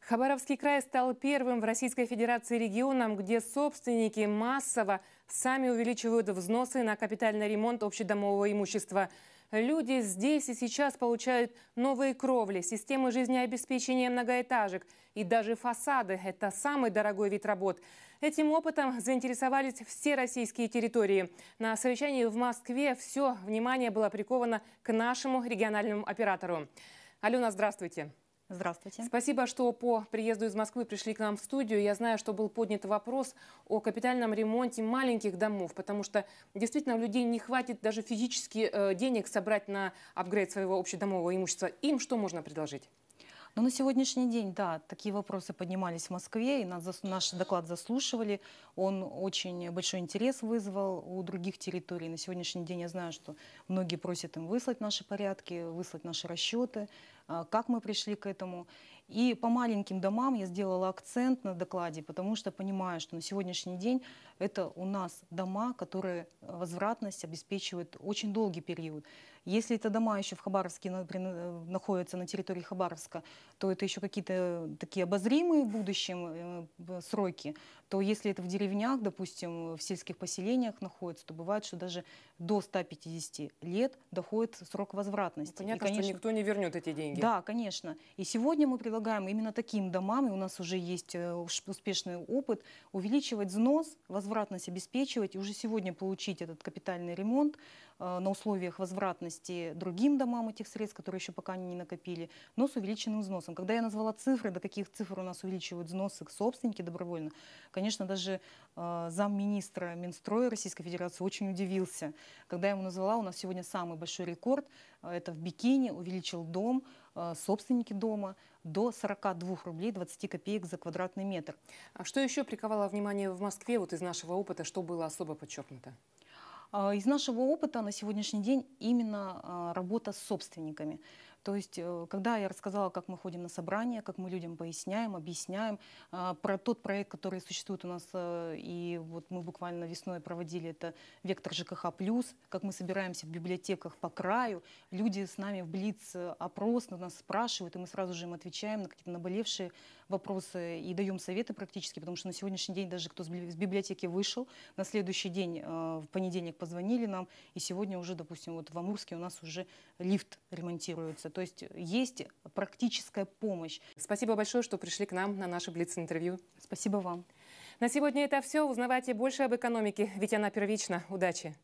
Хабаровский край стал первым в Российской Федерации регионом, где собственники массово сами увеличивают взносы на капитальный ремонт общедомового имущества. Люди здесь и сейчас получают новые кровли, системы жизнеобеспечения многоэтажек и даже фасады. Это самый дорогой вид работ. Этим опытом заинтересовались все российские территории. На совещании в Москве все внимание было приковано к нашему региональному оператору. Алена, здравствуйте. Здравствуйте. Спасибо, что по приезду из Москвы пришли к нам в студию. Я знаю, что был поднят вопрос о капитальном ремонте маленьких домов, потому что действительно у людей не хватит даже физически денег собрать на апгрейд своего общедомового имущества. Им что можно предложить? Но на сегодняшний день, да, такие вопросы поднимались в Москве, и наш доклад заслушивали. Он очень большой интерес вызвал у других территорий. На сегодняшний день я знаю, что многие просят им выслать наши порядки, выслать наши расчеты, как мы пришли к этому. И по маленьким домам я сделала акцент на докладе, потому что понимаю, что на сегодняшний день это у нас дома, которые возвратность обеспечивают очень долгий период. Если это дома еще в Хабаровске находятся на территории Хабаровска, то это еще какие-то такие обозримые в будущем сроки, то если это в деревнях, допустим, в сельских поселениях находится, то бывает, что даже до 150 лет доходит срок возвратности. Понятно, что никто не вернет эти деньги. Да, конечно. И сегодня мы предлагаем именно таким домам, и у нас уже есть успешный опыт, увеличивать взнос, возвратность обеспечивать, и уже сегодня получить этот капитальный ремонт на условиях возвратности другим домам этих средств, которые еще пока не накопили, но с увеличенным взносом. Когда я назвала цифры, до каких цифр у нас увеличивают взносы собственники добровольно, конечно, даже замминистра Минстроя Российской Федерации очень удивился. Когда я ему назвала, у нас сегодня самый большой рекорд, это в Бикине увеличил дом, собственники дома до 42 рублей 20 копеек за квадратный метр. А что еще приковало внимание в Москве, вот из нашего опыта, что было особо подчеркнуто? Из нашего опыта на сегодняшний день именно работа с собственниками. То есть, когда я рассказала, как мы ходим на собрания, как мы людям поясняем, объясняем, про тот проект, который существует у нас, и вот мы буквально весной проводили, это «Вектор ЖКХ+», как мы собираемся в библиотеках по краю, люди с нами в блиц-опрос нас спрашивают, и мы сразу же им отвечаем на какие-то наболевшие вопросы и даем советы практически, потому что на сегодняшний день даже кто с библиотеки вышел, на следующий день, в понедельник, позвонили нам, и сегодня уже, допустим, вот в Амурске у нас уже лифт ремонтируется. То есть практическая помощь. Спасибо большое, что пришли к нам на наше Блиц-интервью. Спасибо вам. На сегодня это все. Узнавайте больше об экономике, ведь она первична. Удачи!